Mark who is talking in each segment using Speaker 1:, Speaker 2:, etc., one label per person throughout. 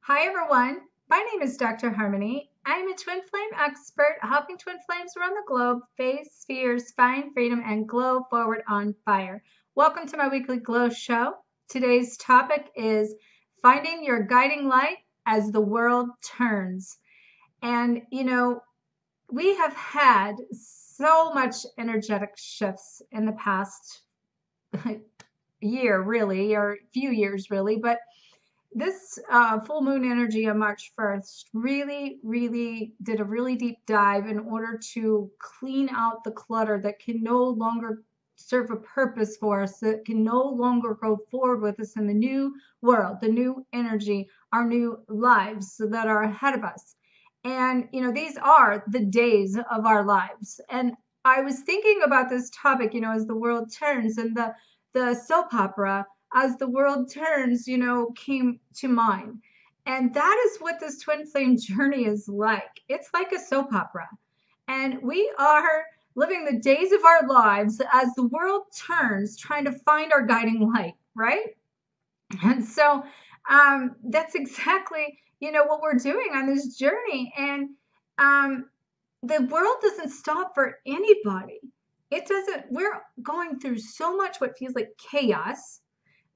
Speaker 1: Hi everyone, my name is Dr. Harmony. I'm a twin flame expert helping twin flames around the globe face fears, find freedom, and glow forward on fire. Welcome to my weekly glow show. Today's topic is finding your guiding light as the world turns. And we have had so much energetic shifts in the past year, really, or few years, really, but this full moon energy on March 1st really did a really deep dive in order to clean out the clutter that can no longer serve a purpose for us, that can no longer go forward with us in the new world, the new energy, our new lives that are ahead of us. And, these are the days of our lives. And I was thinking about this topic, as the world turns and the soap opera as the world turns, came to mind. And that is what this twin flame journey is like. It's like a soap opera. And we are living the days of our lives as the world turns, trying to find our guiding light, right? And so that's exactly, what we're doing on this journey. And the world doesn't stop for anybody. It doesn't, we're going through so much what feels like chaos,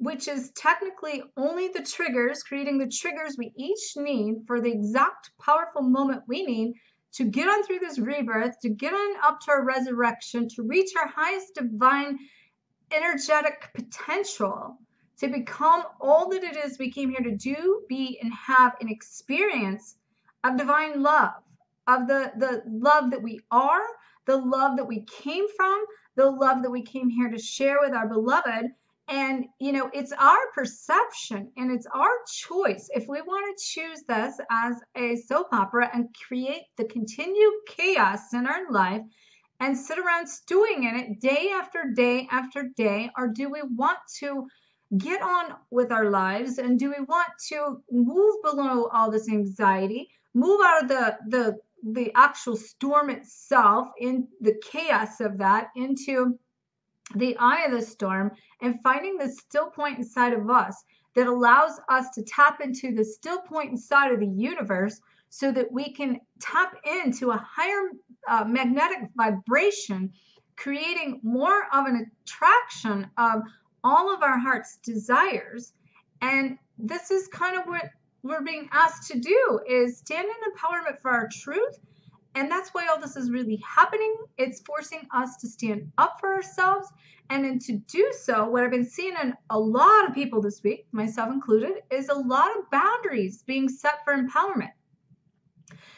Speaker 1: which is technically only the triggers, creating the triggers we each need for the exact powerful moment we need to get on through this rebirth, to get on up to our resurrection, to reach our highest divine energetic potential, to become all that it is we came here to do, be, and have an experience of divine love, of the love that we are, the love that we came from, the love that we came here to share with our beloved. And, it's our perception and it's our choice if we want to choose this as a soap opera and create the continued chaos in our life and sit around stewing in it day after day after day, or do we want to get on with our lives and do we want to move below all this anxiety, move out of the actual storm itself, in the chaos of that, into the eye of the storm, and finding the still point inside of us that allows us to tap into the still point inside of the universe so that we can tap into a higher magnetic vibration, creating more of an attraction of all of our heart's desires. And this is kind of what we're being asked to do, is stand in empowerment for our truth. And that's why all this is really happening. It's forcing us to stand up for ourselves. And then to do so, what I've been seeing in a lot of people this week, myself included, is a lot of boundaries being set for empowerment.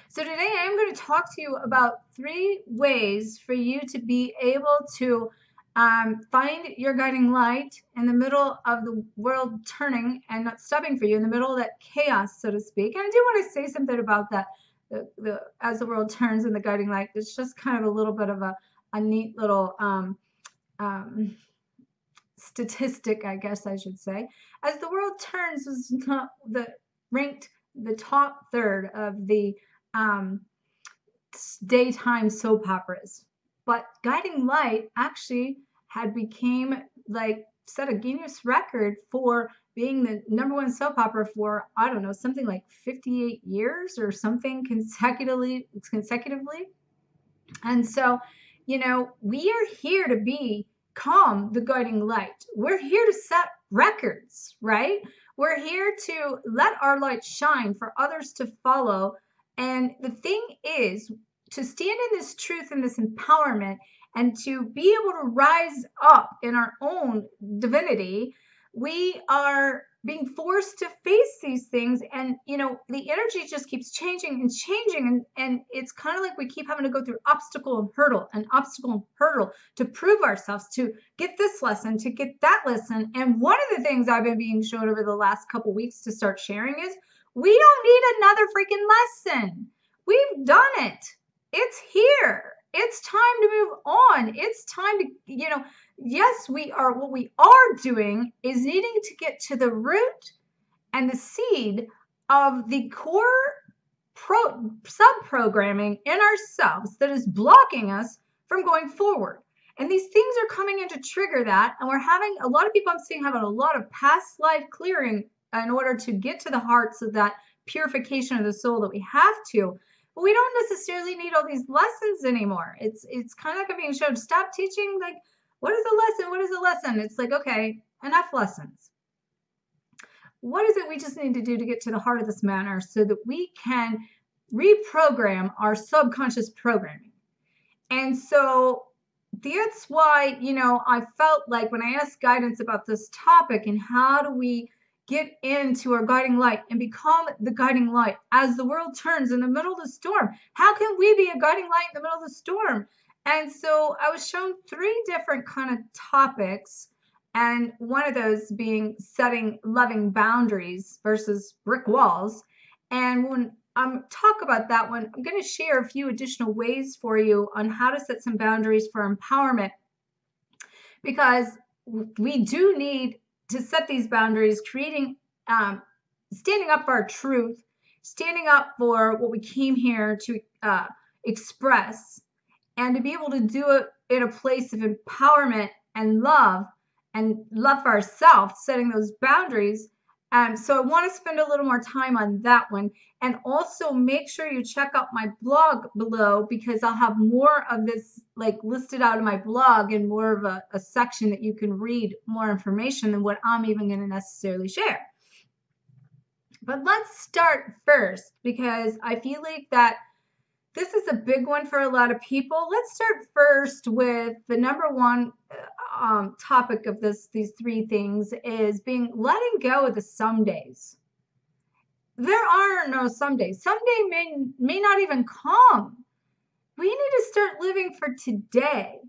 Speaker 1: So today I'm going to talk to you about 3 ways for you to be able to find your guiding light in the middle of the world turning and not stopping for you, in the middle of that chaos, so to speak. And I do want to say something about that. As the world turns and the guiding light, it's just kind of a little bit of a neat little statistic, I guess I should say. As the world turns is not the top third of the daytime soap operas, but guiding light actually had became set a Guinness record for being the #1 soap opera for, I don't know, something like 58 years or something consecutively. And so, we are here to become the guiding light. We're here to set records, right? We're here to let our light shine for others to follow. And the thing is, to stand in this truth and this empowerment and to be able to rise up in our own divinity, we are being forced to face these things. And, the energy just keeps changing and changing. And it's kind of like we keep having to go through obstacle and hurdle to prove ourselves, to get this lesson, to get that lesson. And one of the things I've been being shown over the last couple weeks to start sharing is we don't need another freaking lesson. We've done it. It's here. It's time to move on. It's time to, yes, what we are doing is needing to get to the root and the seed of the core sub-programming in ourselves that is blocking us from going forward. And these things are coming in to trigger that. And we're having a lot of people I'm seeing having a lot of past life clearing in order to get to the hearts of that purification of the soul that we have to. But we don't necessarily need all these lessons anymore. It's kind of like being shown, stop teaching, like, what is a lesson? What is a lesson? It's like, okay, enough lessons. What is it we just need to do to get to the heart of this matter so that we can reprogram our subconscious programming? And so that's why, I felt like when I asked guidance about this topic and how do we get into our guiding light and become the guiding light as the world turns in the middle of the storm, how can we be a guiding light in the middle of the storm? And so I was shown 3 different kind of topics, and one of those being setting loving boundaries versus brick walls. And when talk about that one, I'm going to share a few additional ways for you on how to set some boundaries for empowerment, because we do need to set these boundaries, creating, standing up for our truth, standing up for what we came here to express, and to be able to do it in a place of empowerment and love for ourselves, setting those boundaries. So I want to spend a little more time on that one. And also make sure you check out my blog below, because I'll have more of this like listed out in my blog and more of a section that you can read more information than what I'm even going to necessarily share. But let's start first, because I feel like that this is a big one for a lot of people. Let's start first with the number one topic of these 3 things is letting go of the somedays. There are no somedays. Someday may not even come. We need to start living for today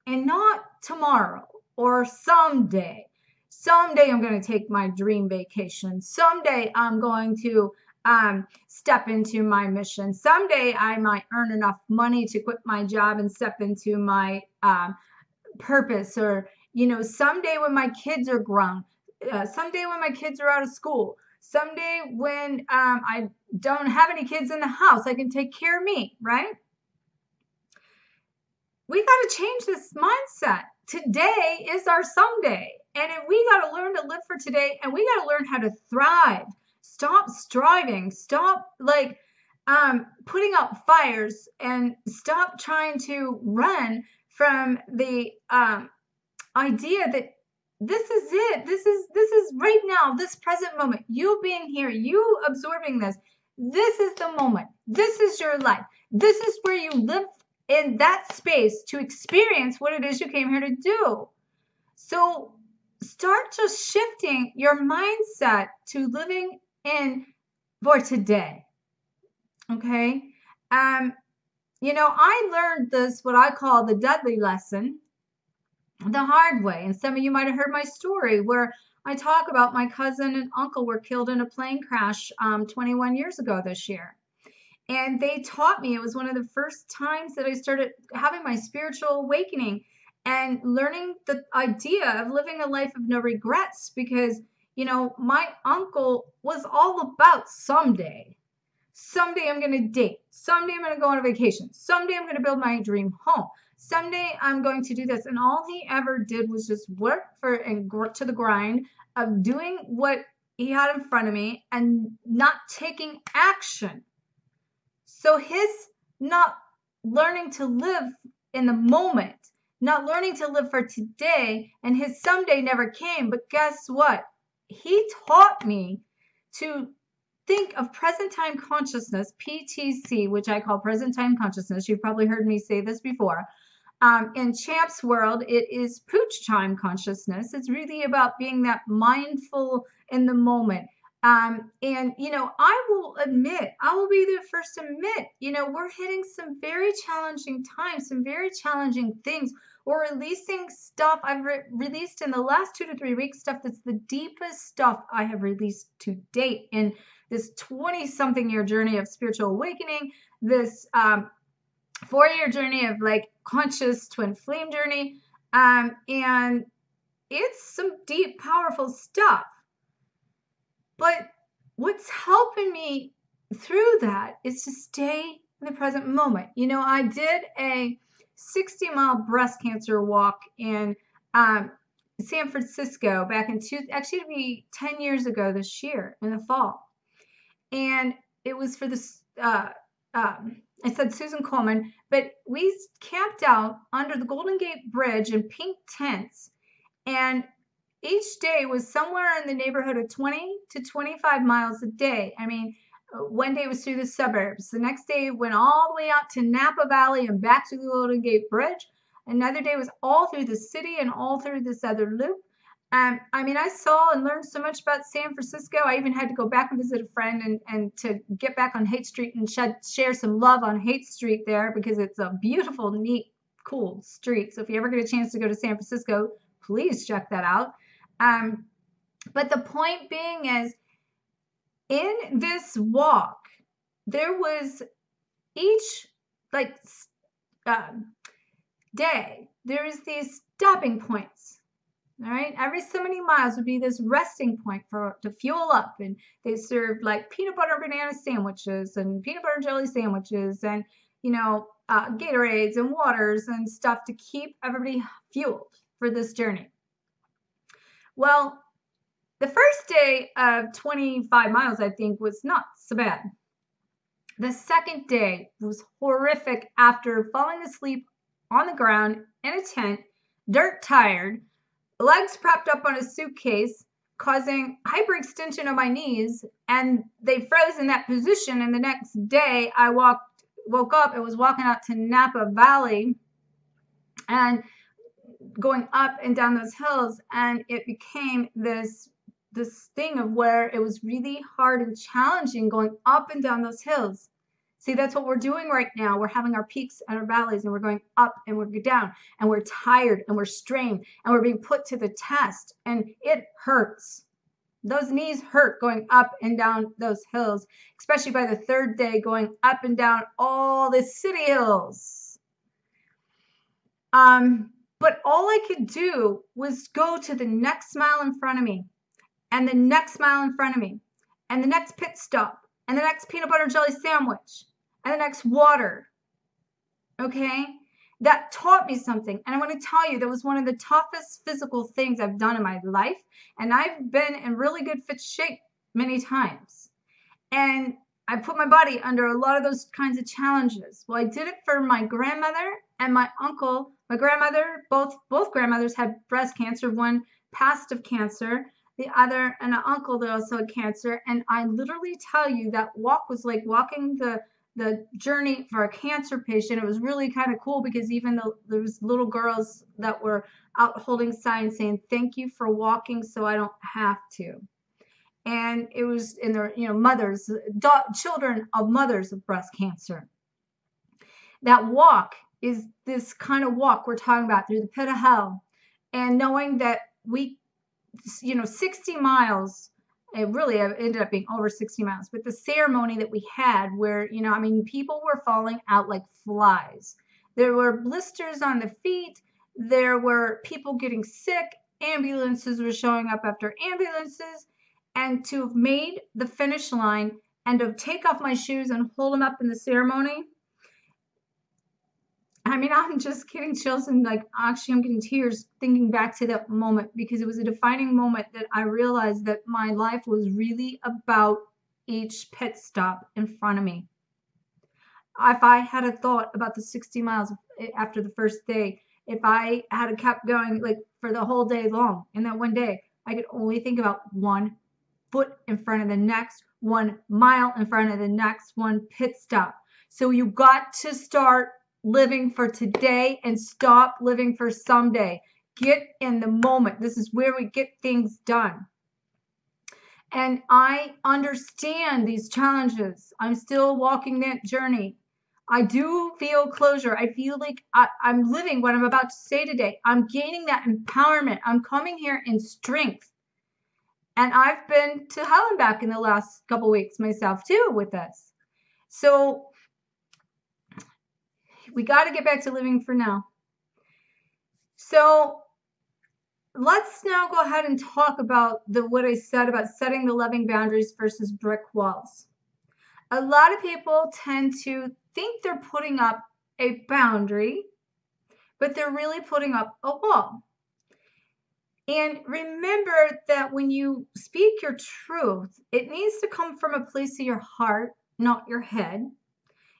Speaker 1: and not tomorrow or someday. Someday I'm going to take my dream vacation. Someday I'm going to step into my mission. Someday I might earn enough money to quit my job and step into my purpose, or someday when my kids are grown, someday when my kids are out of school, someday when I don't have any kids in the house, I can take care of me, right? We got to change this mindset. Today is our someday, and we got to learn to live for today, and we got to learn how to thrive. Stop striving. Stop putting out fires, and stop trying to run from the idea that this is it. This is right now, this present moment. You being here, you absorbing this. This is the moment. This is your life. This is where you live in that space to experience what it is you came here to do. So start just shifting your mindset to living in for today. Okay? I learned this, what I call the deadly lesson, the hard way. And some of you might have heard my story where I talk about my cousin and uncle were killed in a plane crash 21 years ago this year. And they taught me, it was one of the first times that I started having my spiritual awakening and learning the idea of living a life of no regrets, because, my uncle was all about someday. Someday I'm going to date. Someday I'm going to go on a vacation. Someday I'm going to build my dream home. Someday I'm going to do this. And all he ever did was just work to the grind of doing what he had in front of me and not taking action. So his not learning to live in the moment, not learning to live for today, and his someday never came. But guess what? He taught me to think of present time consciousness, PTC, which I call present time consciousness. You've probably heard me say this before. In Champ's world, it is pooch time consciousness. It's really about being that mindful in the moment. I will be the first to admit, we're hitting some very challenging times, some very challenging things. We're releasing stuff I've released in the last 2 to 3 weeks, stuff that's the deepest stuff I have released to date in this 20-something year journey of spiritual awakening, this 4-year journey of conscious twin flame journey. And it's some deep, powerful stuff. But what's helping me through that is to stay in the present moment. I did a 60-mile breast cancer walk in San Francisco back in it'll be 10 years ago this year in the fall. and it was for this, I said Susan Coleman, but we camped out under the Golden Gate Bridge in pink tents, and each day was somewhere in the neighborhood of 20 to 25 miles a day. I mean, one day was through the suburbs. The next day went all the way out to Napa Valley and back to the Golden Gate Bridge. Another day was all through the city and all through this other loop. I mean, I saw and learned so much about San Francisco. I even had to go back and visit a friend and to get back on Haight Street and share some love on Haight Street there, because it's a beautiful, neat, cool street. So if you ever get a chance to go to San Francisco, please check that out. But the point being is, in this walk, there was each day, there is these stopping points. All right, every so many miles would be this resting point to fuel up, and they served like peanut butter and banana sandwiches and peanut butter and jelly sandwiches, and Gatorades and waters and stuff to keep everybody fueled for this journey. Well, the first day of 25 miles, I think, was not so bad. The second day was horrific after falling asleep on the ground in a tent, dirt tired, legs propped up on a suitcase, causing hyperextension of my knees, and they froze in that position. And the next day I woke up and was walking out to Napa Valley and going up and down those hills, and it became this thing of where it was really hard and challenging going up and down those hills. See, that's what we're doing right now. We're having our peaks and our valleys, and we're going up and we're going down, and we're tired and we're strained and we're being put to the test, and it hurts. Those knees hurt going up and down those hills, especially by the third day going up and down all the city hills. But all I could do was go to the next mile in front of me, and the next mile in front of me, and the next pit stop, and the next peanut butter and jelly sandwich, and the next water. Okay? That taught me something. And I want to tell you, that was one of the toughest physical things I've done in my life. And I've been in really good fit shape many times. And I put my body under a lot of those kinds of challenges. Well, I did it for my grandmother and my uncle. My grandmother, both grandmothers had breast cancer. One passed of cancer, the other, and an uncle that also had cancer. And I literally tell you, that walk was like walking the journey for a cancer patient. It was really kind of cool, because even though there was little girls that were out holding signs saying, "Thank you for walking so I don't have to." And it was in their, mothers, children of mothers of breast cancer. That walk is this kind of walk we're talking about through the pit of hell, and knowing that we, 60 miles, it really ended up being over 60 miles, but the ceremony that we had where, people were falling out like flies. There were blisters on the feet. There were people getting sick. Ambulances were showing up after ambulances. And to have made the finish line and to take off my shoes and hold them up in the ceremony, I'm just getting chills, and actually I'm getting tears thinking back to that moment, because it was a defining moment that I realized that my life was really about each pit stop in front of me. If I had a thought about the 60 miles after the first day, if I had kept going for the whole day long, in that one day, I could only think about 1 foot in front of the next, 1 mile in front of the next, 1 pit stop. So you got to start living for today and stop living for someday. Get in the moment. This is where we get things done. And I understand these challenges. I'm still walking that journey. I do feel closure. I feel like I'm living what I'm about to say today. I'm gaining that empowerment. I'm coming here in strength. And I've been to hell and back in the last couple weeks myself too with this. So we got to get back to living for now. So let's now go ahead and talk about what I said about setting the loving boundaries versus brick walls. A lot of people tend to think they're putting up a boundary, but they're really putting up a wall. And remember that when you speak your truth, it needs to come from a place of your heart, not your head.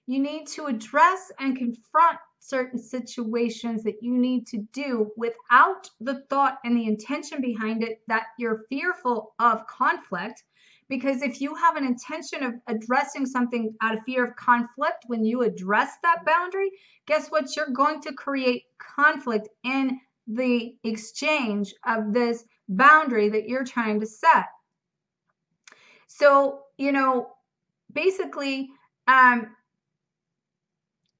Speaker 1: You need to address and confront certain situations that you need to do without the thought and the intention behind it that you're fearful of conflict. Because if you have an intention of addressing something out of fear of conflict, when you address that boundary, guess what? You're going to create conflict in the exchange of this boundary that you're trying to set. So, basically,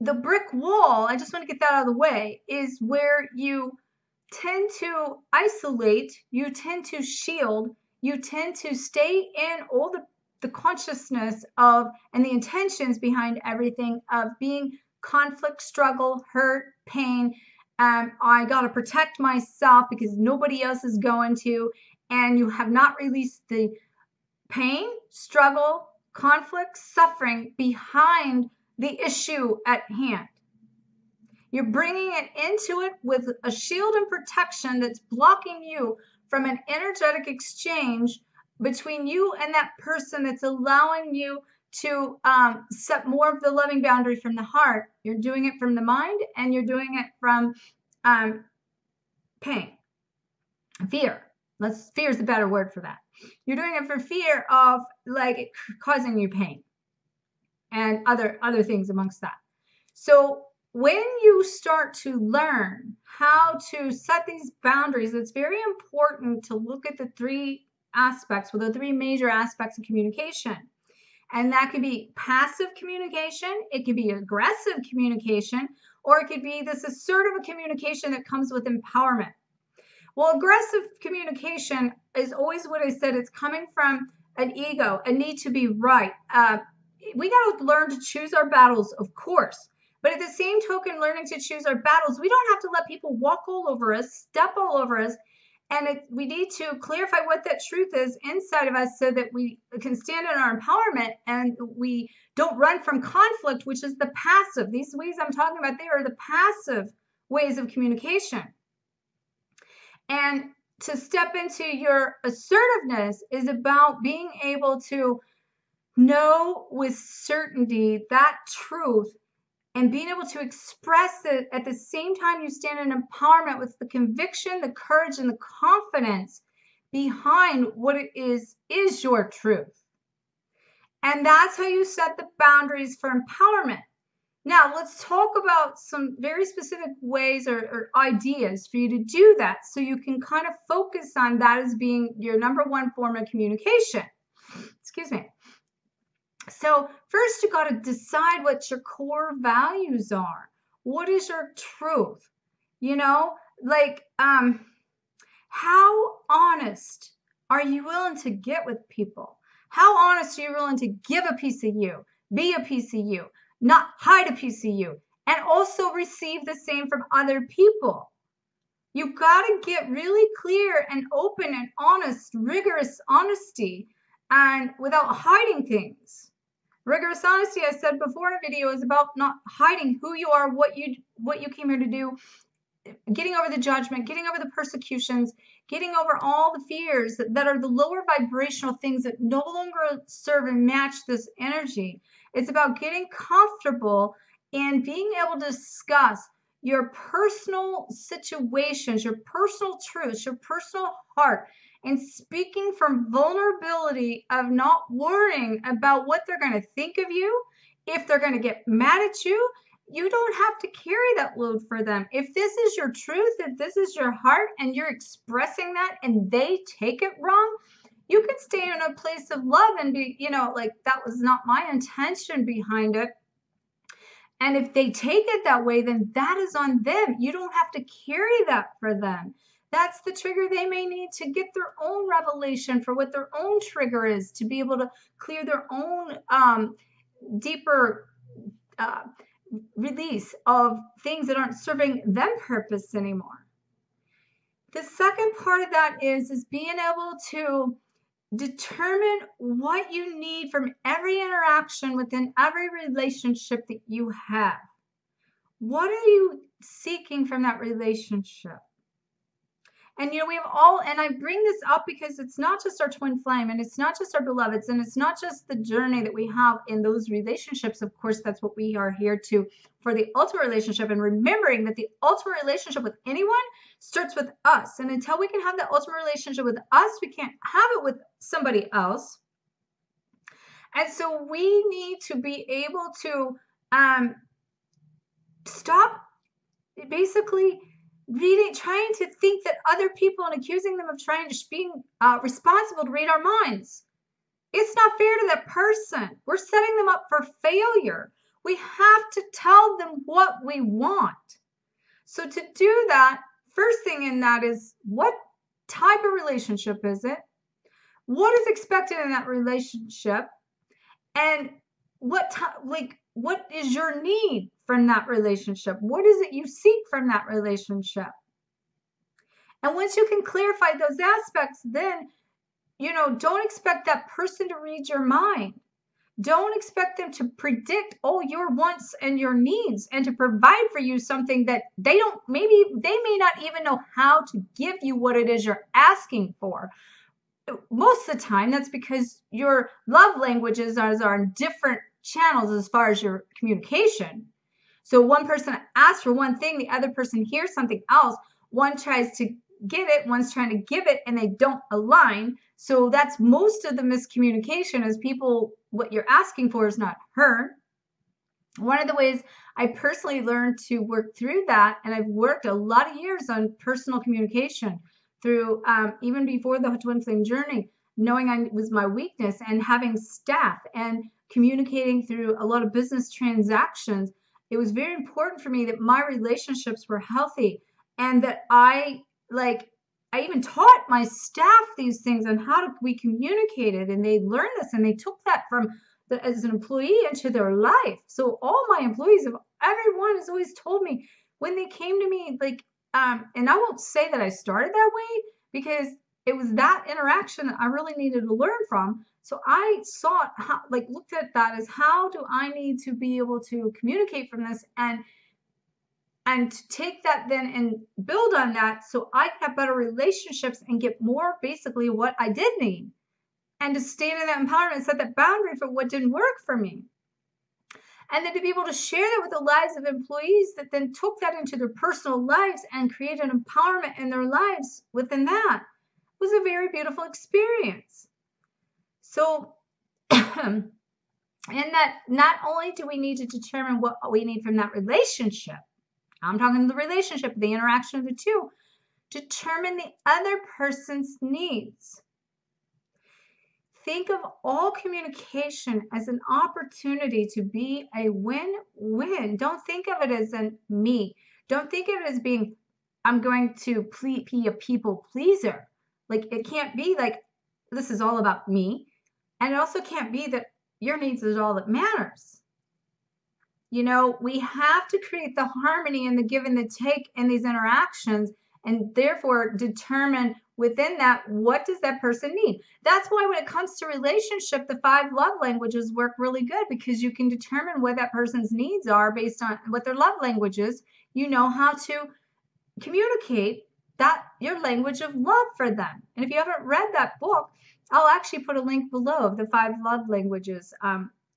Speaker 1: the brick wall, I just want to get that out of the way, is where you tend to isolate, you tend to shield, you tend to stay in all the consciousness of and the intentions behind everything of being conflict, struggle, hurt, pain. I got to protect myself because nobody else is going to, and you have not released the pain, struggle, conflict, suffering behind the issue at hand. You're bringing it into it with a shield and protection that's blocking you from an energetic exchange between you and that person that's allowing you to set more of the loving boundary from the heart. You're doing it from the mind, and you're doing it from pain, fear. Fear is a better word for that. You're doing it for fear of it causing you pain and other things amongst that. So when you start to learn how to set these boundaries, it's very important to look at the three aspects, the three major aspects of communication. And that could be passive communication, it could be aggressive communication, or it could be this assertive communication that comes with empowerment. Well, aggressive communication is always what I said. It's coming from an ego, a need to be right. We got to learn to choose our battles, of course. But at the same token, learning to choose our battles, we don't have to let people walk all over us, step all over us. And we need to clarify what that truth is inside of us so that we can stand in our empowerment and we don't run from conflict, which is the passive. These ways I'm talking about, they are the passive ways of communication. And to step into your assertiveness is about being able to know with certainty that truth and being able to express it at the same time you stand in empowerment with the conviction, the courage, and the confidence behind what it is your truth. And that's how you set the boundaries for empowerment. Now, let's talk about some very specific ways or ideas for you to do that so you can kind of focus on that as being your number one form of communication. Excuse me. So first, you got to decide what your core values are. What is your truth? How honest are you willing to get with people? How honest are you willing to give a piece of you, be a piece of you, not hide a piece of you, and also receive the same from other people? You got to get really clear and open and honest, rigorous honesty, and without hiding things. Rigorous honesty, I said before in a video, is about not hiding who you are, what you came here to do, getting over the judgment, getting over the persecutions, getting over all the fears that are the lower vibrational things that no longer serve and match this energy. It's about getting comfortable and being able to discuss your personal situations, your personal truths, your personal heart, and speaking from vulnerability of not worrying about what they're going to think of you. If they're going to get mad at you, you don't have to carry that load for them. If this is your truth, if this is your heart, and you're expressing that and they take it wrong, you can stay in a place of love and be, that was not my intention behind it. And if they take it that way, then that is on them. You don't have to carry that for them. That's the trigger they may need to get their own revelation for what their own trigger is, to be able to clear their own deeper release of things that aren't serving them purpose anymore. The second part of that is being able to determine what you need from every interaction within every relationship that you have. What are you seeking from that relationship? And we have all, and I bring this up because it's not just our twin flame, and it's not just our beloveds, and it's not just the journey that we have in those relationships. Of course, that's what we are here to, for the ultimate relationship, and remembering that the ultimate relationship with anyone starts with us. And until we can have that ultimate relationship with us, we can't have it with somebody else. And so we need to be able to stop basically trying to think that other people and accusing them of trying to being responsible to read our minds. It's not fair to that person. We're setting them up for failure. We have to tell them what we want. So to do that, first thing in that is, what type of relationship is it? What is expected in that relationship? And what is your need from that relationship? What is it you seek from that relationship? And once you can clarify those aspects, then, don't expect that person to read your mind. Don't expect them to predict all your wants and your needs and to provide for you something that they may not even know how to give you what it is you're asking for. Most of the time, that's because your love languages are in different channels as far as your communication. So one person asks for one thing, the other person hears something else. One tries to get it, one's trying to give it, and they don't align. So that's most of the miscommunication, is what you're asking for is not heard. One of the ways I personally learned to work through that, and I've worked a lot of years on personal communication through even before the twin flame journey, knowing it was my weakness, and having staff and communicating through a lot of business transactions. It was very important for me that my relationships were healthy, and that I even taught my staff these things on how we communicated, and they learned this, and they took that as an employee into their life. So all my employees, everyone has always told me when they came to me, and I won't say that I started that way, because it was that interaction that I really needed to learn from. So I looked at that as, how do I need to be able to communicate from this, and to take that then and build on that, so I can have better relationships and get more basically what I did need, and to stand in that empowerment and set that boundary for what didn't work for me. And then to be able to share that with the lives of employees that then took that into their personal lives and create an empowerment in their lives within that, was a very beautiful experience. So, and that not only do we need to determine what we need from that relationship, I'm talking the relationship, the interaction of the two, determine the other person's needs. Think of all communication as an opportunity to be a win-win. Don't think of it as me. Don't think of it as being, I'm going to be a people pleaser. It can't be this is all about me. And it also can't be that your needs is all that matters. We have to create the harmony and the give and the take in these interactions, and therefore determine within that, what does that person need? That's why when it comes to relationship, the 5 love languages work really good, because you can determine what that person's needs are based on what their love language is. You know how to communicate that, your language of love for them. And if you haven't read that book, I'll actually put a link below of the 5 love languages,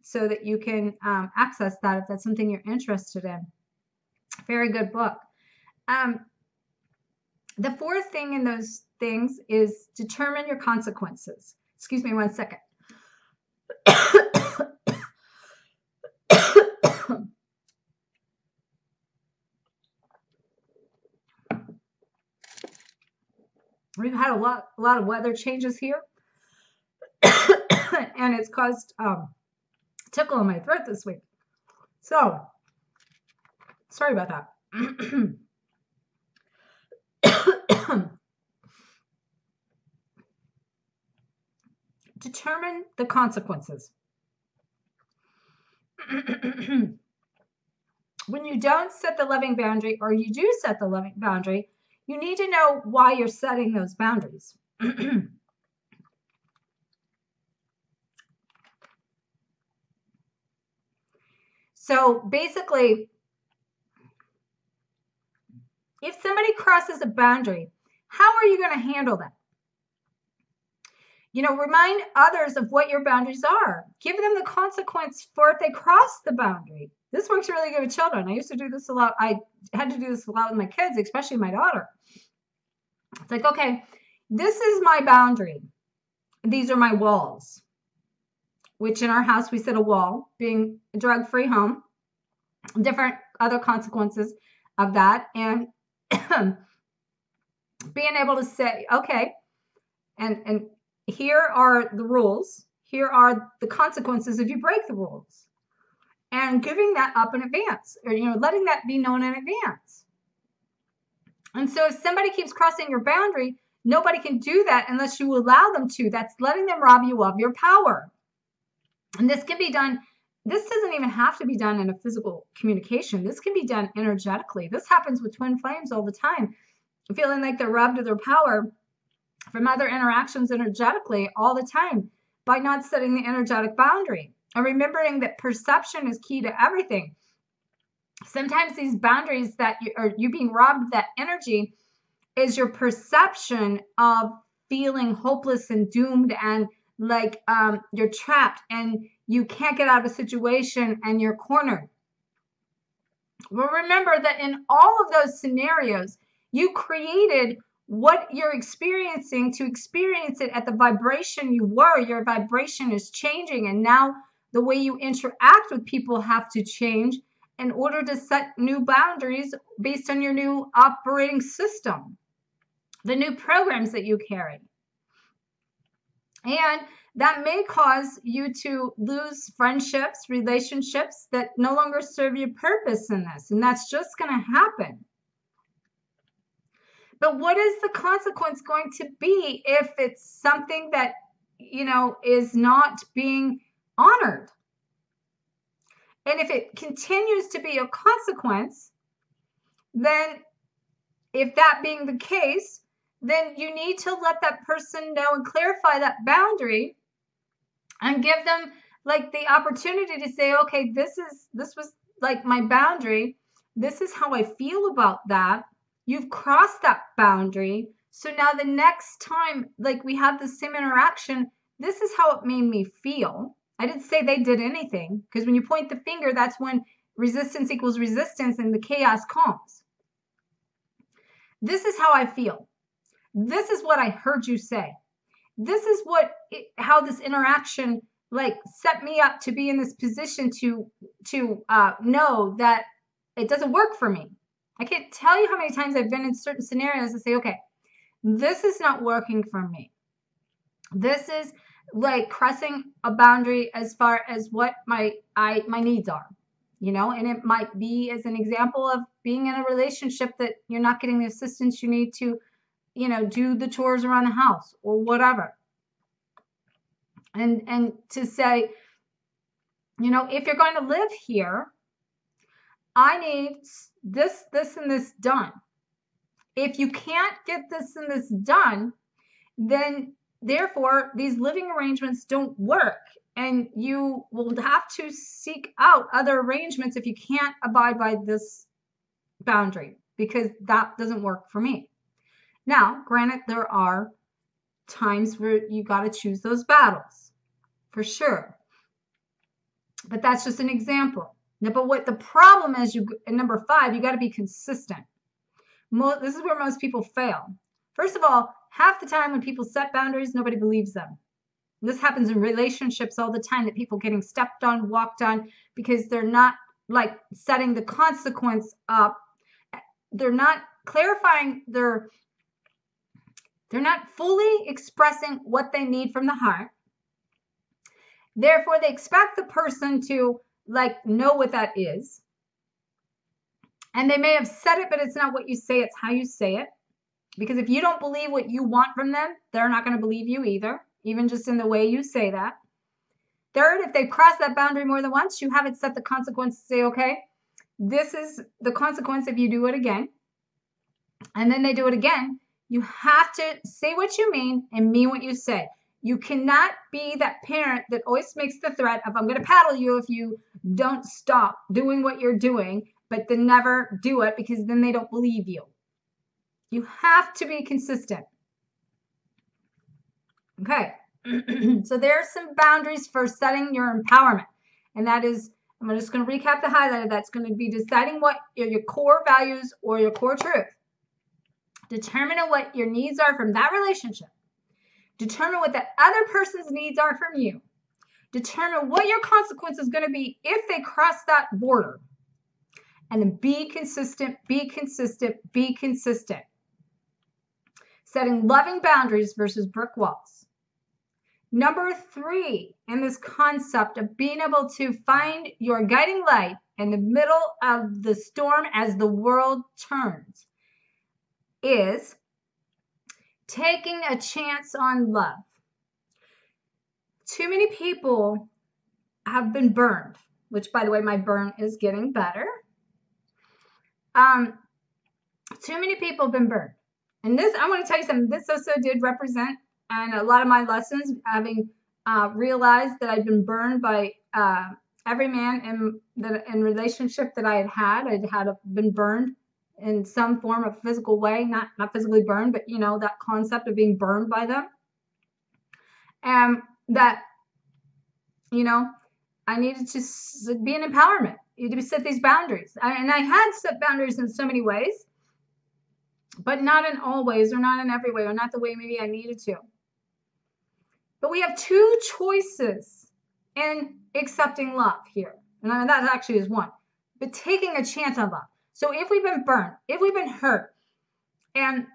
Speaker 1: so that you can access that if that's something you're interested in. Very good book. The fourth thing in those things is determine your consequences. Excuse me 1 second. We've had a lot of weather changes here, and it's caused tickle in my throat this week. So, sorry about that. Determine the consequences. When you don't set the loving boundary, or you do set the loving boundary, you need to know why you're setting those boundaries. So basically, if somebody crosses a boundary, How are you going to handle that? You know, remind others of what your boundaries are. Give them the consequence for if they cross the boundary. This works really good with children. I used to do this a lot. I had to do this a lot with my kids, especially my daughter. It's like, okay, this is my boundary. These are my walls, which in our house we set a wall, being a drug-free home, different other consequences of that, and being able to say, okay, and here are the rules. Here are the consequences if you break the rules. And giving that up in advance, or, you know, letting that be known in advance. And so if somebody keeps crossing your boundary, nobody can do that unless you allow them to. That's letting them rob you of your power. And this can be done. This doesn't even have to be done in a physical communication. This can be done energetically. This happens with twin flames all the time, feeling like they're robbed of their power from other interactions energetically all the time by not setting the energetic boundary and remembering that perception is key to everything. Sometimes these boundaries that you being robbed of that energy is your perception of feeling hopeless and doomed and like you're trapped and you can't get out of a situation and you're cornered. Well, remember that in all of those scenarios, you created what you're experiencing to experience it at the vibration you were. Your vibration is changing, and now the way you interact with people have to change in order to set new boundaries based on your new operating system, the new programs that you carry. And that may cause you to lose friendships, relationships that no longer serve your purpose in this. And that's just going to happen. But what is the consequence going to be if it's something that, you know, is not being honored? And if it continues to be a consequence, then if that being the case, then you need to let that person know and clarify that boundary and give them like the opportunity to say, okay, this was like my boundary. This is how I feel about that. You've crossed that boundary. So now the next time, like we have the same interaction, this is how it made me feel. I didn't say they did anything, because when you point the finger, that's when resistance equals resistance and the chaos comes. This is how I feel. This is what I heard you say. This is how this interaction like set me up to be in this position to know that it doesn't work for me. I can't tell you how many times I've been in certain scenarios and say, okay, this is not working for me. This is like crossing a boundary as far as what my needs are, you know, and it might be as an example of being in a relationship that you're not getting the assistance you need to, you know, do the chores around the house or whatever. And to say, you know, if you're going to live here, I need this, and this done. If you can't get this and this done, then therefore these living arrangements don't work, and you will have to seek out other arrangements if you can't abide by this boundary, because that doesn't work for me. Now, granted, there are times where you got to choose those battles, for sure. But that's just an example. Now, but what the problem is, in number 5, you got to be consistent. This is where most people fail. First of all, half the time when people set boundaries, nobody believes them. This happens in relationships all the time, that people getting stepped on, walked on, because they're not like setting the consequence up. They're not clarifying they're not fully expressing what they need from the heart. Therefore, they expect the person to like know what that is. And they may have said it, but it's not what you say, it's how you say it. Because if you don't believe what you want from them, they're not going to believe you either, even just in the way you say that. Third, if they've crossed that boundary more than once, you haven't set the consequence to say, okay, this is the consequence if you do it again. And then they do it again. You have to say what you mean and mean what you say. You cannot be that parent that always makes the threat of, I'm going to paddle you if you don't stop doing what you're doing, but then never do it, because then they don't believe you. You have to be consistent. Okay. So there are some boundaries for setting your empowerment. And that is, I'm just going to recap the highlighter. That's going to be deciding what your core values or your core truth. Determine what your needs are from that relationship. Determine what the other person's needs are from you. Determine what your consequence is going to be if they cross that border. And then be consistent, be consistent, be consistent. Setting loving boundaries versus brick walls. Number 3 in this concept of being able to find your guiding light in the middle of the storm as the world turns is taking a chance on love. Too many people have been burned, which, by the way, my burn is getting better. Too many people have been burned. And this, I want to tell you something, this also did represent, and a lot of my lessons, having realized that I'd been burned by every man in relationship that I had been burned in some form of physical way, not physically burned, but, you know, that concept of being burned by them. And that, you know, I needed to be an empowerment. You need to set these boundaries. And I had set boundaries in so many ways, but not in all ways, or not in every way, or not the way maybe I needed to. But we have 2 choices in accepting love here. And that actually is one. But taking a chance on love. So if we've been burned, if we've been hurt, and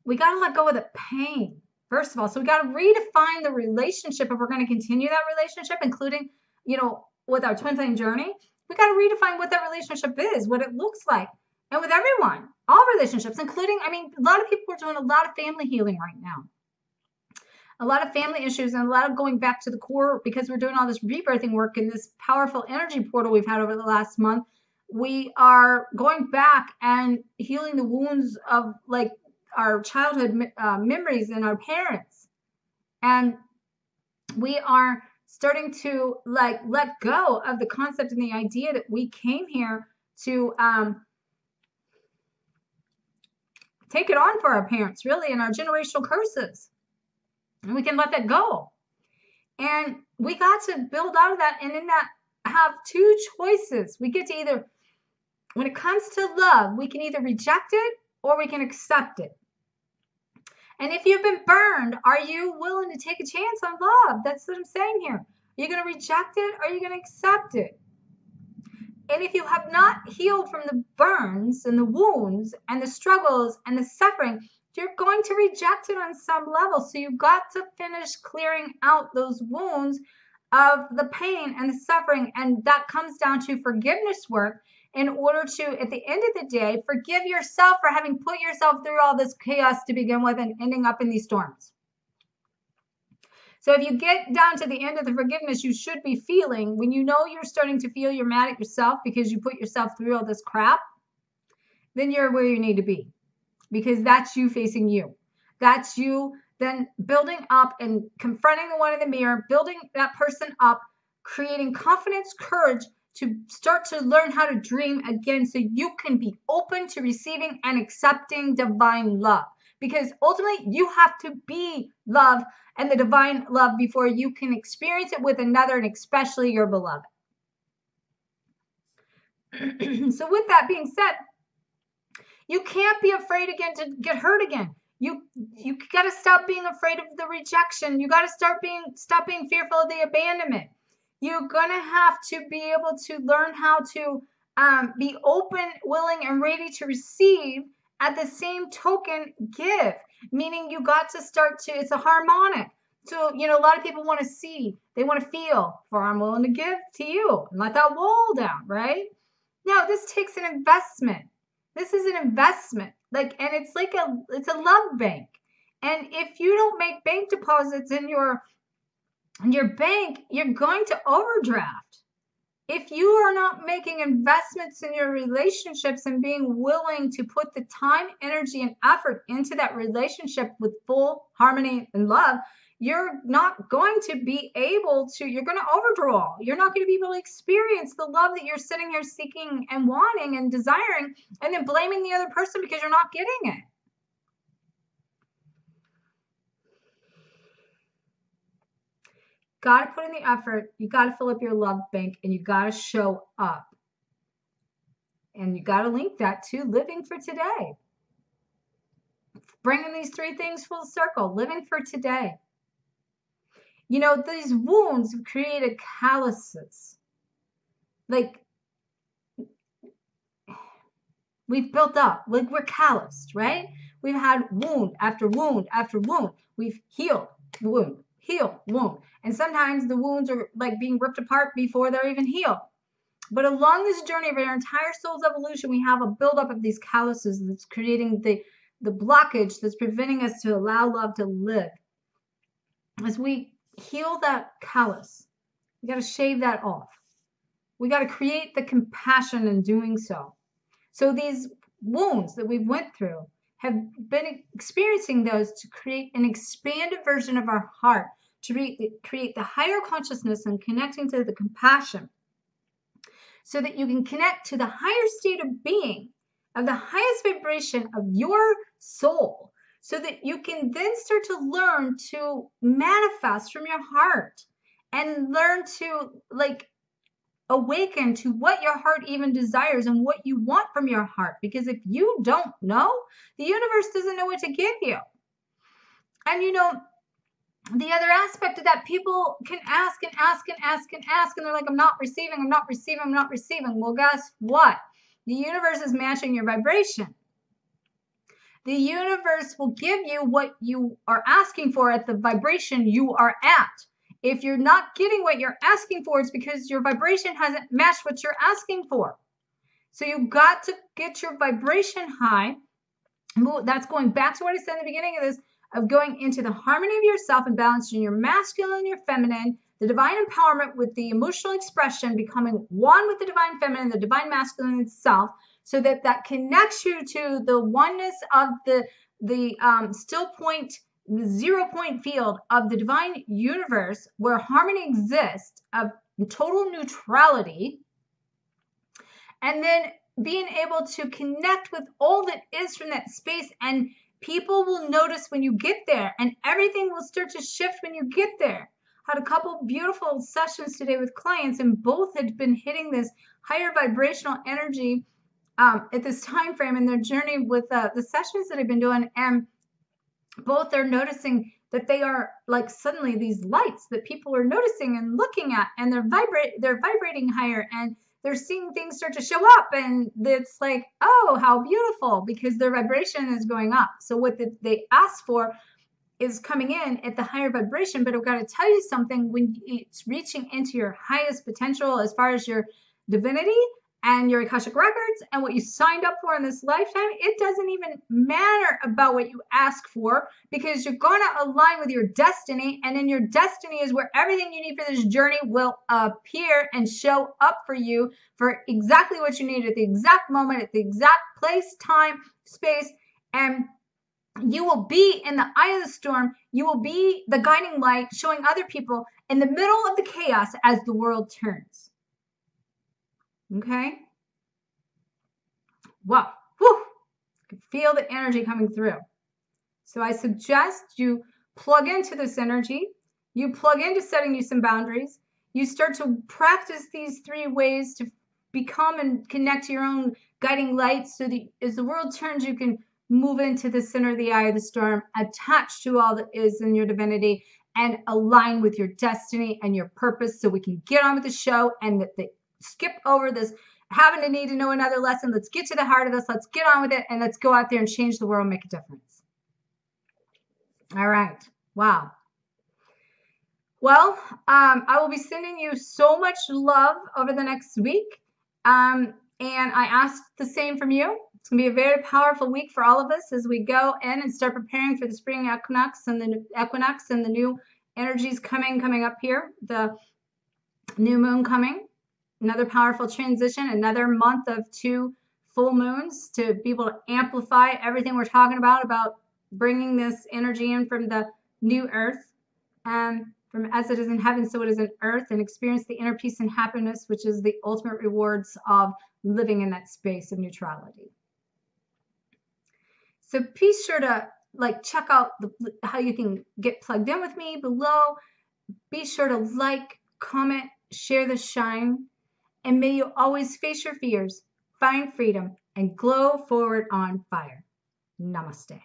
Speaker 1: we got to let go of the pain, first of all. So we got to redefine the relationship if we're going to continue that relationship, including, you know, with our twin flame journey. We got to redefine what that relationship is, what it looks like. And with everyone, all relationships, including, I mean, a lot of people are doing a lot of family healing right now. A lot of family issues and a lot of going back to the core, because we're doing all this rebirthing work in this powerful energy portal we've had over the last month. We are going back and healing the wounds of, like, our childhood memories and our parents. And we are starting to, like, let go of the concept and the idea that we came here to take it on for our parents, really, and our generational curses. And we can let that go. And we got to build out of that, and in that have 2 choices. We get to either, when it comes to love, we can either reject it or we can accept it. And if you've been burned, are you willing to take a chance on love? That's what I'm saying here. Are you going to reject it or are you going to accept it? And if you have not healed from the burns and the wounds and the struggles and the suffering, you're going to reject it on some level. So you've got to finish clearing out those wounds of the pain and the suffering. And that comes down to forgiveness work in order to, at the end of the day, forgive yourself for having put yourself through all this chaos to begin with and ending up in these storms. So if you get down to the end of the forgiveness you should be feeling, when you know you're starting to feel you're mad at yourself because you put yourself through all this crap, then you're where you need to be. Because that's you facing you. That's you then building up and confronting the one in the mirror, building that person up, creating confidence, courage to start to learn how to dream again so you can be open to receiving and accepting divine love. Because ultimately, you have to be love and the divine love before you can experience it with another, and especially your beloved. So with that being said, you can't be afraid again to get hurt again. You got to stop being afraid of the rejection. You got to stop being fearful of the abandonment. You're going to have to be able to learn how to be open, willing, and ready to receive. At the same token, give, meaning you got to start to, it's a harmonic. So, you know, a lot of people want to see, they want to feel, for I'm willing to give to you and let that wall down, right? Now, this takes an investment. This is an investment, like, and it's like it's a love bank. And if you don't make bank deposits in your bank, you're going to overdraft. If you are not making investments in your relationships and being willing to put the time, energy, and effort into that relationship with full harmony and love, you're not going to be able to, you're going to overdraw. You're not going to be able to experience the love that you're sitting here seeking and wanting and desiring, and then blaming the other person because you're not getting it. Got to put in the effort. You got to fill up your love bank, and you got to show up. And you got to link that to living for today. Bringing these three things full circle. Living for today. You know, these wounds have created calluses. Like, we've built up. Like, we're calloused, right? We've had wound after wound after wound. We've healed wound, healed wound. And sometimes the wounds are like being ripped apart before they're even healed. But along this journey of our entire soul's evolution, we have a buildup of these calluses that's creating the blockage that's preventing us to allow love to live. As we heal that callus, we got to shave that off. We got to create the compassion in doing so. So these wounds that we went through have been experiencing those to create an expanded version of our heart, to create the higher consciousness and connecting to the compassion, so that you can connect to the higher state of being, of the highest vibration of your soul, so that you can then start to learn to manifest from your heart and learn to like awaken to what your heart even desires and what you want from your heart. Because if you don't know, the universe doesn't know what to give you. And you know, the other aspect of that, people can ask and ask and ask and ask, and they're like, I'm not receiving, I'm not receiving, I'm not receiving. Well, guess what? The universe is matching your vibration. The universe will give you what you are asking for at the vibration you are at. If you're not getting what you're asking for, it's because your vibration hasn't matched what you're asking for. So you've got to get your vibration high. That's going back to what I said in the beginning of this, of going into the harmony of yourself and balancing your masculine and your feminine, the divine empowerment with the emotional expression, becoming one with the divine feminine, the divine masculine itself, so that that connects you to the oneness of the still point, the 0 point field of the divine universe, where harmony exists, of total neutrality, and then being able to connect with all that is from that space. And people will notice when you get there, and everything will start to shift when you get there. Had a couple beautiful sessions today with clients, and both had been hitting this higher vibrational energy at this time frame in their journey with the sessions that I've been doing. And both are noticing that they are like suddenly these lights that people are noticing and looking at, and they're vibrating higher, and they're seeing things start to show up, and it's like, oh, how beautiful, because their vibration is going up. So what they asked for is coming in at the higher vibration. But I've got to tell you something, when it's reaching into your highest potential as far as your divinity and your Akashic records and what you signed up for in this lifetime, it doesn't even matter about what you ask for, because you're going to align with your destiny. And in your destiny is where everything you need for this journey will appear and show up for you for exactly what you need at the exact moment, at the exact place, time, space. And you will be in the eye of the storm. You will be the guiding light, showing other people in the middle of the chaos as the world turns. Okay? Wow. Whew. You can feel the energy coming through. So I suggest you plug into this energy. You plug into setting you some boundaries. You start to practice these 3 ways to become and connect to your own guiding light, so that as the world turns, you can move into the center of the eye of the storm, attached to all that is in your divinity, and align with your destiny and your purpose, so we can get on with the show and skip over this having to need to know another lesson. Let's get to the heart of this. Let's get on with it, and let's go out there and change the world, make a difference. All right. Wow. Well, I will be sending you so much love over the next week. And I ask the same from you. It's going to be a very powerful week for all of us as we go in and start preparing for the spring equinox and the new energies coming up here. The new moon coming. Another powerful transition, another month of 2 full moons to be able to amplify everything we're talking about bringing this energy in from the new earth. and from as it is in heaven, so it is in earth, and experience the inner peace and happiness, which is the ultimate rewards of living in that space of neutrality. So be sure to check out how you can get plugged in with me below. Be sure to like, comment, share the shine, and may you always face your fears, find freedom, and glow forward on fire. Namaste.